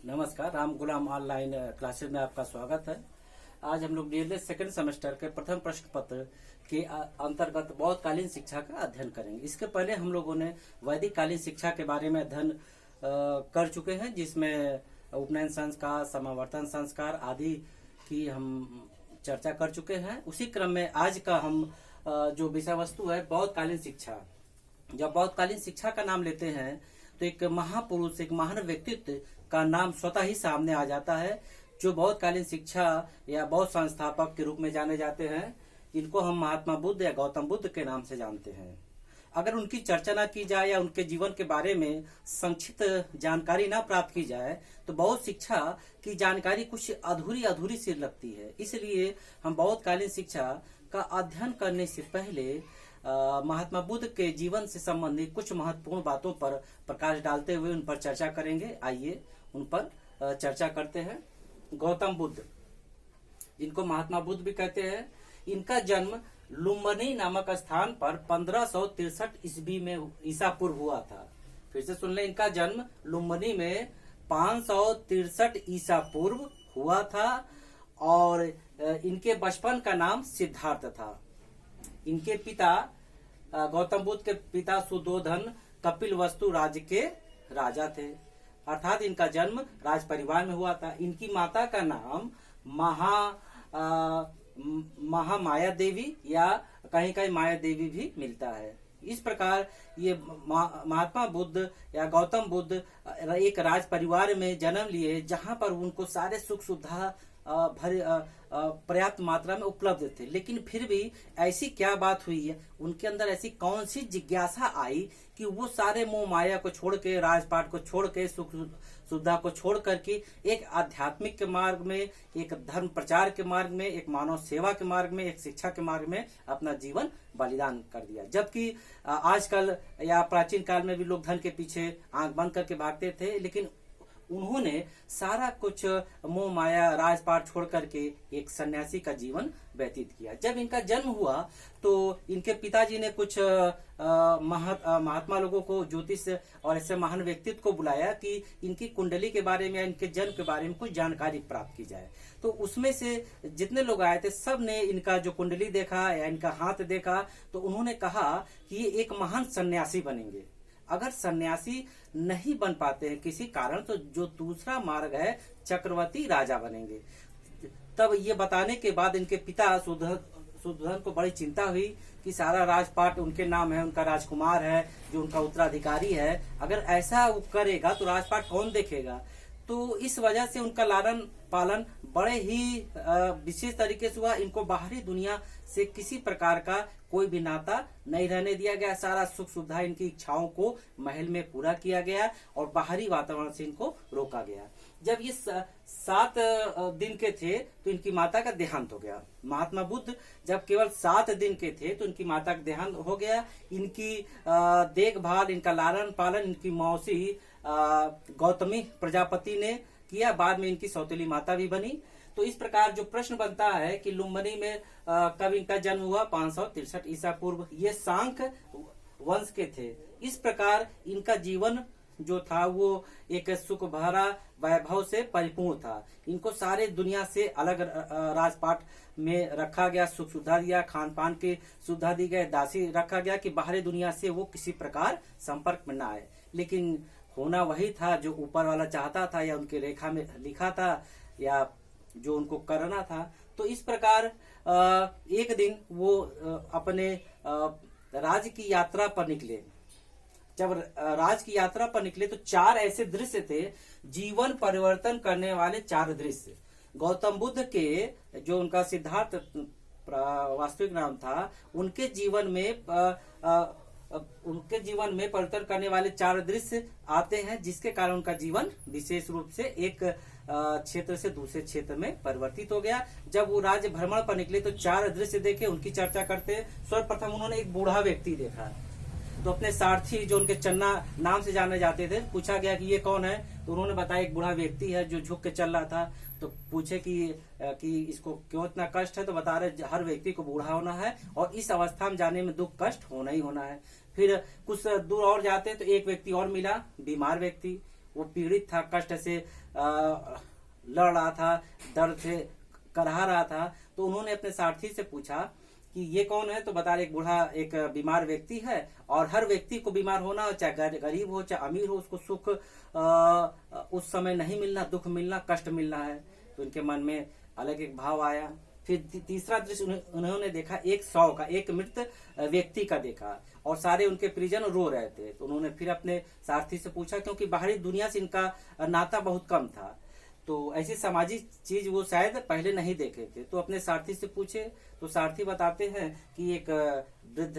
नमस्कार, राम गुलाम online classes में आपका स्वागत है। आज हम लोग डीएलएड सेकंड सेमेस्टर के प्रथम प्रश्न पत्र के अंतर्गत बौद्धकालीन शिक्षा का अध्ययन करेंगे। इसके पहले हम लोगों ने वैदिक कालीन शिक्षा के बारे में अध्ययन कर चुके हैं, जिसमें उपनयन संस्कार, समावर्तन संस्कार आदि की हम चर्चा कर चुके हैं। उसी क्रम में आज का हम जो विषय वस्तु है बौद्धकालीन शिक्षा। जब बौद्धकालीन शिक्षा का नाम लेते हैं तो एक महापुरुष, एक महान व्यक्तित्व का नाम स्वतः ही सामने आ जाता है, जो बौद्धकालीन शिक्षा या बौद्ध संस्थापक के रूप में जाने जाते हैं। इनको हम महात्मा बुद्ध या गौतम बुद्ध के नाम से जानते हैं। अगर उनकी चर्चा न की जाए या उनके जीवन के बारे में संक्षिप्त जानकारी न प्राप्त की जाए तो बौद्ध शिक्षा की जानकारी कुछ अधूरी अधूरी सी लगती है। इसलिए हम बौद्धकालीन शिक्षा का अध्ययन करने से पहले महात्मा बुद्ध के जीवन से संबंधित कुछ महत्वपूर्ण बातों पर प्रकाश डालते हुए उन पर चर्चा करेंगे। आइए उन पर चर्चा करते हैं। गौतम बुद्ध, जिनको महात्मा बुद्ध भी कहते हैं, इनका जन्म लुम्बिनी नामक स्थान पर 1563 ईस्वी में ईसा पूर्व हुआ था। फिर से सुन लें, इनका जन्म लुम्बिनी में 563 ईसा पूर्व हुआ था और इनके बचपन का नाम सिद्धार्थ था। इनके पिता, गौतम बुद्ध के पिता सुदोधन कपिलवस्तु राज्य के राजा थे, अर्थात इनका जन्म राज परिवार में हुआ था। इनकी माता का नाम महामाया देवी या कहीं कहीं माया देवी भी मिलता है। इस प्रकार ये महात्मा बुद्ध या गौतम बुद्ध एक राज परिवार में जन्म लिए, जहां पर उनको सारे सुख सुविधा पर्याप्त मात्रा में उपलब्ध थे। लेकिन फिर भी ऐसी क्या बात हुई है, उनके अंदर ऐसी कौन सी जिज्ञासा आई कि वो सारे मोह माया को छोड़ के, राजपाट को छोड़ के, सुख सुविधा को छोड़ करके एक आध्यात्मिक के मार्ग में, एक धर्म प्रचार के मार्ग में, एक मानव सेवा के मार्ग में, एक शिक्षा के मार्ग में अपना जीवन बलिदान कर दिया। जबकि आजकल या प्राचीन काल में भी लोग धन के पीछे आंख बंद करके भागते थे, लेकिन उन्होंने सारा कुछ मोह माया राजपाट छोड़ करके एक सन्यासी का जीवन व्यतीत किया। जब इनका जन्म हुआ तो इनके पिताजी ने कुछ महात्मा लोगों को, ज्योतिष और ऐसे महान व्यक्तित्व को बुलाया कि इनकी कुंडली के बारे में, इनके जन्म के बारे में कुछ जानकारी प्राप्त की जाए। तो उसमें से जितने लोग आए थे, सब ने इनका जो कुंडली देखा या इनका हाथ देखा तो उन्होंने कहा कि ये एक महान सन्यासी बनेंगे। अगर सन्यासी नहीं बन पाते हैं किसी कारण, तो जो दूसरा मार्ग है चक्रवर्ती राजा बनेंगे। तब ये बताने के बाद इनके पिता सुदोधन को बड़ी चिंता हुई कि सारा राजपाट उनके नाम है, उनका राजकुमार है जो उनका उत्तराधिकारी है। अगर ऐसा वो करेगा तो राजपाट कौन देखेगा। तो इस वजह से उनका लालन पालन बड़े ही विशेष तरीके से हुआ। इनको बाहरी दुनिया से किसी प्रकार का कोई भी नाता नहीं रहने दिया गया। सारा सुख सुविधा, इनकी इच्छाओं को महल में पूरा किया गया और बाहरी वातावरण से इनको रोका गया। जब ये 7 दिन के थे तो इनकी माता का देहांत हो गया। महात्मा बुद्ध जब केवल 7 दिन के थे तो इनकी माता का देहांत हो गया। इनकी देखभाल, इनका लालन पालन इनकी मौसी गौतमी प्रजापति ने किया। बाद में इनकी सौतेली माता भी बनी। तो इस प्रकार जो प्रश्न बनता है कि लुम्बिनी में कब इनका जन्म हुआ, 563 ईसा पूर्व। ये सांख वंश के थे। इस प्रकार इनका जीवन जो था वो एक सुख भरा वैभव से परिपूर्ण था। इनको सारे दुनिया से अलग राजपाट में रखा गया, सुख सुविधा दिया, खान पान की सुविधा दी गई, दासी रखा गया कि बाहरी दुनिया से वो किसी प्रकार संपर्क में न आए। लेकिन होना वही था जो ऊपर वाला चाहता था या उनके रेखा में लिखा था या जो उनको करना था। तो इस प्रकार एक दिन वो अपने राज की यात्रा पर निकले। जब राज की यात्रा पर निकले तो 4 ऐसे दृश्य थे, जीवन परिवर्तन करने वाले 4 दृश्य। गौतम बुद्ध के जो उनका सिद्धार्थ वास्तविक नाम था, उनके जीवन में परिवर्तन करने वाले 4 दृश्य आते हैं, जिसके कारण उनका जीवन विशेष रूप से एक क्षेत्र से दूसरे क्षेत्र में परिवर्तित हो गया। जब वो राज्य भ्रमण पर निकले तो 4 दृश्य देखे, उनकी चर्चा करते हैं। सर्वप्रथम उन्होंने एक बूढ़ा व्यक्ति देखा। तो अपने सारथी जो उनके चन्ना नाम से जाने जाते थे, पूछा गया कि ये कौन है, तो उन्होंने बताया एक बूढ़ा व्यक्ति है जो झुक के चल रहा था। तो पूछे कि इसको क्यों इतना कष्ट है, तो बता रहे हर व्यक्ति को बूढ़ा होना है और इस अवस्था में जाने में दुख कष्ट होना ही होना है। फिर कुछ दूर और जाते तो एक व्यक्ति और मिला, बीमार व्यक्ति। वो पीड़ित था, कष्ट से लड़ रहा था, दर्द से करहा रहा था। तो उन्होंने अपने सारथी से पूछा कि ये कौन है। तो बता रहे एक बूढ़ा एक बीमार व्यक्ति है, और हर व्यक्ति को बीमार होना हो, चाहे गरीब हो चाहे अमीर हो, उसको सुख उस समय नहीं मिलना, दुख मिलना, कष्ट मिलना है। तो उनके मन में अलग एक भाव आया। फिर तीसरा दृश्य उन्होंने देखा एक 100 का, एक मृत व्यक्ति का देखा, और सारे उनके परिजन रो रहे थे। तो उन्होंने फिर अपने सारथी से पूछा, क्योंकि बाहरी दुनिया से इनका नाता बहुत कम था, तो ऐसी सामाजिक चीज वो शायद पहले नहीं देखे थे। तो अपने सारथी से पूछे, तो सारथी बताते हैं कि एक वृद्ध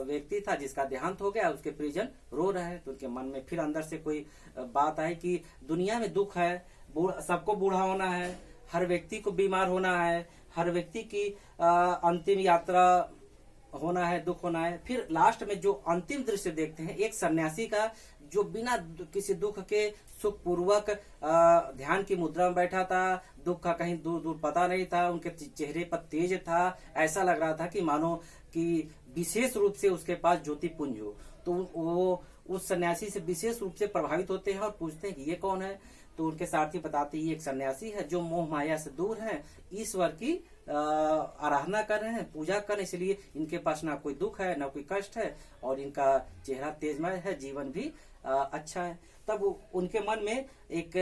व्यक्ति था जिसका देहांत हो गया, उसके परिजन रो रहे हैं। तो उनके मन में फिर अंदर से कोई बात आई कि दुनिया में दुख है, सबको बूढ़ा होना है, हर व्यक्ति को बीमार होना है, हर व्यक्ति की अंतिम यात्रा होना है, दुख होना है। फिर लास्ट में जो अंतिम दृश्य देखते हैं एक सन्यासी का, जो बिना किसी दुख के सुख पूर्वक ध्यान की मुद्रा में बैठा था, दुख का कहीं दूर दूर पता नहीं था, उनके चेहरे पर तेज था, ऐसा लग रहा था कि मानो कि विशेष रूप से उसके पास ज्योति पुंज हो। तो वो उस सन्यासी से विशेष रूप से प्रभावित होते हैं और पूछते हैं कि ये कौन है। तो उनके सारथी बताते ये एक सन्यासी है जो मोह माया से दूर है, ईश्वर की आराधना कर रहे हैं, पूजा कर रहे हैं, इसलिए इनके पास ना कोई दुख है ना कोई कष्ट है, और इनका चेहरा तेजमय है, जीवन भी अच्छा है। तब उनके मन में एक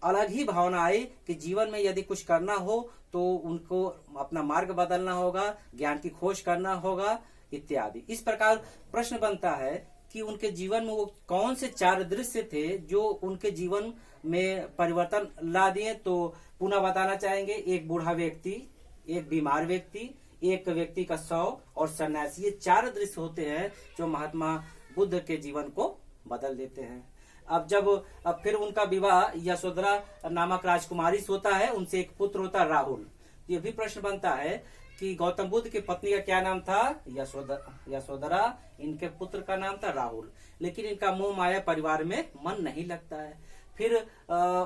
अलग ही भावना आई कि जीवन में यदि कुछ करना हो तो उनको अपना मार्ग बदलना होगा, ज्ञान की खोज करना होगा इत्यादि। इस प्रकार प्रश्न बनता है कि उनके जीवन में वो कौन से 4 दृश्य थे जो उनके जीवन में परिवर्तन ला दिए। तो पुनः बताना चाहेंगे, एक बूढ़ा व्यक्ति, एक बीमार व्यक्ति, एक व्यक्ति का 100 और सन्यासी, ये 4 दृश्य होते हैं जो महात्मा बुद्ध के जीवन को बदल देते हैं। अब फिर उनका विवाह यशोधरा नामक राजकुमारी से होता है, उनसे एक पुत्र होता है राहुल। ये भी प्रश्न बनता है कि गौतम बुद्ध की पत्नी का क्या नाम था, यशोधरा, इनके पुत्र का नाम था राहुल। लेकिन इनका मोह माया परिवार में मन नहीं लगता है। फिर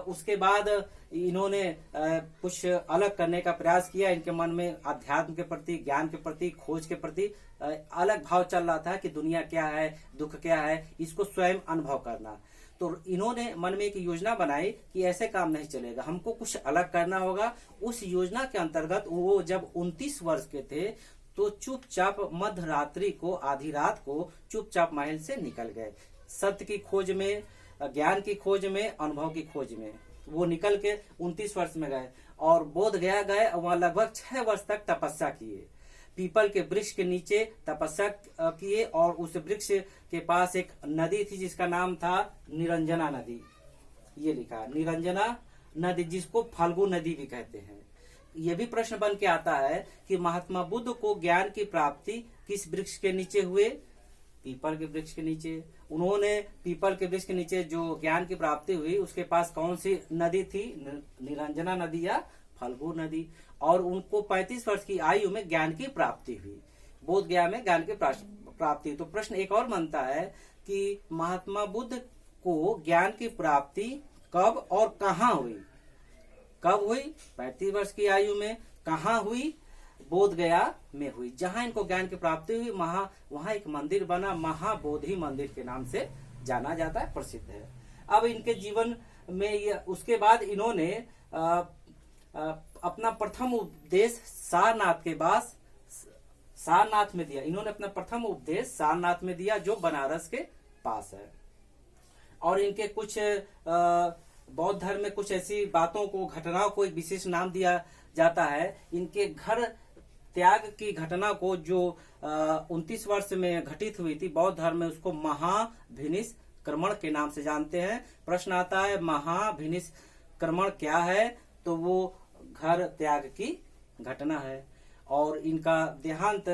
उसके बाद इन्होंने कुछ अलग करने का प्रयास किया। इनके मन में अध्यात्म के प्रति, ज्ञान के प्रति, खोज के प्रति अलग भाव चल रहा था कि दुनिया क्या है, दुख क्या है, इसको स्वयं अनुभव करना। तो इन्होंने मन में एक योजना बनाई कि ऐसे काम नहीं चलेगा, हमको कुछ अलग करना होगा। उस योजना के अंतर्गत वो जब 29 वर्ष के थे तो चुपचाप मध्य रात्रि को, आधी रात को चुपचाप महल से निकल गए, सत्य की खोज में, ज्ञान की खोज में, अनुभव की खोज में। वो निकल के 29 वर्ष में गए और बोध गया गए, वहां लगभग 6 वर्ष तक तपस्या किए। पीपल के वृक्ष के नीचे तपस्या किए, और उस वृक्ष के पास एक नदी थी जिसका नाम था निरंजना नदी। ये लिखा निरंजना नदी, जिसको फाल्गु नदी भी कहते हैं। ये भी प्रश्न बन के आता है कि महात्मा बुद्ध को ज्ञान की प्राप्ति किस वृक्ष के नीचे हुए, पीपल के वृक्ष के नीचे। उन्होंने पीपल के वृक्ष के नीचे जो ज्ञान की प्राप्ति हुई उसके पास कौन सी नदी थी, निरंजना नदी या फाल्गु नदी। और उनको 35 वर्ष की आयु में ज्ञान की प्राप्ति हुई, बोध गया में ज्ञान की प्राप्ति। तो प्रश्न एक और बनता है कि महात्मा बुद्ध को ज्ञान की प्राप्ति कब और कहाँ हुई। कब हुई, 35 वर्ष की आयु में। कहाँ हुई, बोध गया में हुई। जहां इनको ज्ञान की प्राप्ति हुई वहां एक मंदिर बना, महाबोधि मंदिर के नाम से जाना जाता है, प्रसिद्ध है। अब इनके जीवन में उसके बाद इन्होंने अपना प्रथम उपदेश सारनाथ के बाद सारनाथ में दिया। इन्होंने अपना प्रथम उपदेश सारनाथ में दिया जो बनारस के पास है। और इनके कुछ बौद्ध धर्म में कुछ ऐसी बातों को, घटनाओं को एक विशेष नाम दिया जाता है। इनके घर त्याग की घटना को जो 29 वर्ष में घटित हुई थी बौद्ध धर्म में, उसको महाभिनिष्क्रमण के नाम से जानते हैं। प्रश्न आता है महाभिनिष्क्रमण क्या है, तो वो घर त्याग की घटना है। और इनका देहांत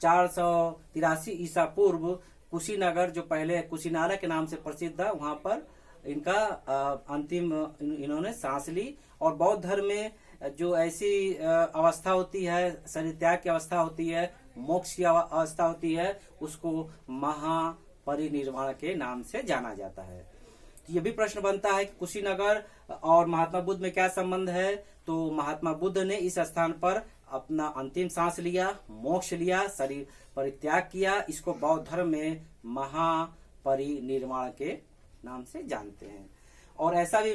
483 ईसा पूर्व कुशीनगर, जो पहले कुशीनारा के नाम से प्रसिद्ध था, वहां पर इनका अंतिम इन्होंने सांस ली। और बौद्ध धर्म में जो ऐसी अवस्था होती है, शरीर त्याग की अवस्था होती है, मोक्ष की अवस्था होती है, उसको महापरिनिर्वाण के नाम से जाना जाता है। ये भी प्रश्न बनता है कि कुशीनगर और महात्मा बुद्ध में क्या संबंध है। तो महात्मा बुद्ध ने इस स्थान पर अपना अंतिम सांस लिया, मोक्ष लिया, शरीर परित्याग किया। इसको बौद्ध धर्म में महापरिनिर्वाण के नाम से जानते हैं। और ऐसा भी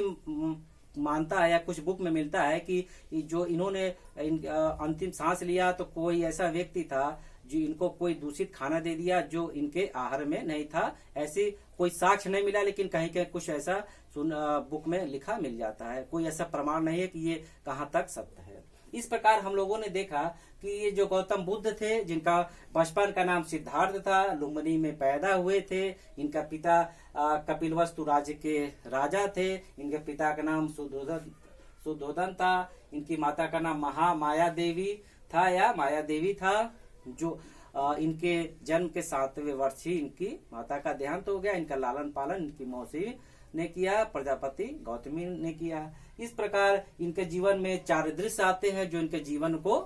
मानता है या कुछ बुक में मिलता है कि जो इन्होंने अंतिम सांस लिया तो कोई ऐसा व्यक्ति था जो इनको कोई दूषित खाना दे दिया जो इनके आहार में नहीं था। ऐसी कोई साक्ष्य नहीं मिला, लेकिन कहीं कहीं कुछ ऐसा बुक में लिखा मिल जाता है। कोई ऐसा प्रमाण नहीं है कि ये कहाँ तक सत्य है। इस प्रकार हम लोगों ने देखा कि ये जो गौतम बुद्ध थे, जिनका बचपन का नाम सिद्धार्थ था, लुम्बिनी में पैदा हुए थे। इनका पिता कपिलवस्तु राज्य के राजा थे। इनके पिता का नाम सुद्धोधन था। इनकी माता का नाम महामाया देवी था या माया देवी था। जो इनके जन्म के 7वें वर्ष ही इनकी माता का देहांत हो गया। इनका लालन पालन इनकी मौसी ने किया, प्रजापति गौतमी ने किया। इस प्रकार इनके जीवन में 4 दृश्य आते हैं जो इनके जीवन को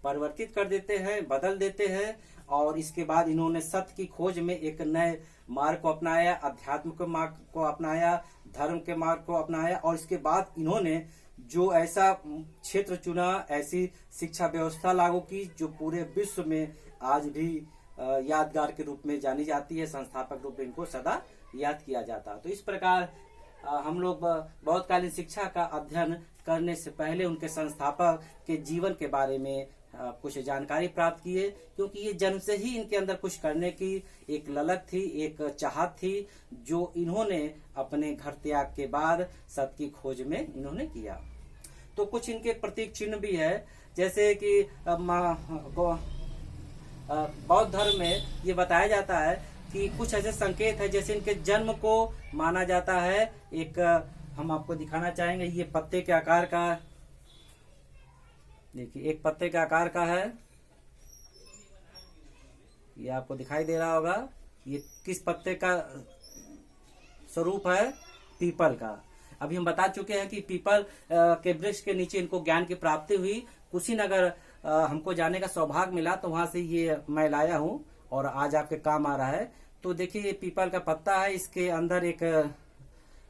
परिवर्तित कर देते हैं, बदल देते हैं। और इसके बाद इन्होंने सत्य की खोज में एक नए मार्ग को अपनाया, अध्यात्म के मार्ग को अपनाया, धर्म के मार्ग को अपनाया। और इसके बाद इन्होंने जो ऐसा क्षेत्र चुना, ऐसी शिक्षा व्यवस्था लागू की जो पूरे विश्व में आज भी यादगार के रूप में जानी जाती है। संस्थापक रूप में इनको सदा याद किया जाता। तो इस प्रकार हम लोग बौद्धकालीन शिक्षा का अध्ययन करने से पहले उनके संस्थापक के जीवन के बारे में कुछ जानकारी प्राप्त किए, क्योंकि ये जन्म से ही इनके अंदर कुछ करने की एक ललक थी, एक चाहत थी, जो इन्होंने अपने घर त्याग के बाद सत्य की खोज में इन्होंने किया। तो कुछ इनके प्रतीक चिन्ह भी है, जैसे कि बौद्ध धर्म में ये बताया जाता है कि कुछ ऐसे संकेत है, जैसे इनके जन्म को माना जाता है। एक हम आपको दिखाना चाहेंगे, ये पत्ते के आकार का, देखिए एक पत्ते के आकार का है, ये आपको दिखाई दे रहा होगा। ये किस पत्ते का स्वरूप है? पीपल का। अभी हम बता चुके हैं कि पीपल के वृक्ष के नीचे इनको ज्ञान की प्राप्ति हुई। कुशीनगर हमको जाने का सौभाग्य मिला, तो वहां से ये मैं लाया हूँ और आज आपके काम आ रहा है। तो देखिए ये पीपल का पत्ता है, इसके अंदर एक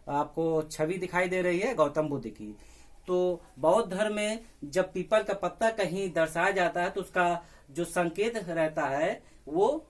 आपको छवि दिखाई दे रही है गौतम बुद्ध की। तो बौद्ध धर्म में जब पीपल का पत्ता कहीं दर्शाया जाता है तो उसका जो संकेत रहता है वो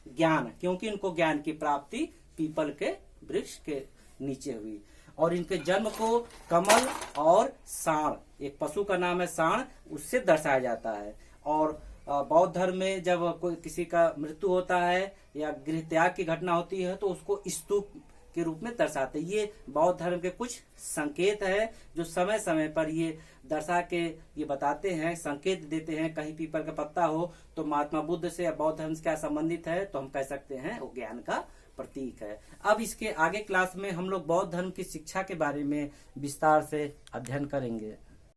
ज्ञान, क्योंकि इनको ज्ञान की प्राप्ति पीपल के वृक्ष के नीचे हुई। और इनके जन्म को कमल और साण, एक पशु का नाम है साण, उससे दर्शाया जाता है। और बौद्ध धर्म में जब कोई किसी का मृत्यु होता है या गृह त्याग की घटना होती है तो उसको स्तूप के रूप में दर्शाते हैं। ये बौद्ध धर्म के कुछ संकेत है जो समय समय पर ये दर्शा के ये बताते हैं, संकेत देते हैं। कहीं पीपल का पत्ता हो तो महात्मा बुद्ध से या बौद्ध धर्म से क्या संबंधित है, तो हम कह सकते हैं वो ज्ञान का प्रतीक है। अब इसके आगे क्लास में हम लोग बौद्ध धर्म की शिक्षा के बारे में विस्तार से अध्ययन करेंगे।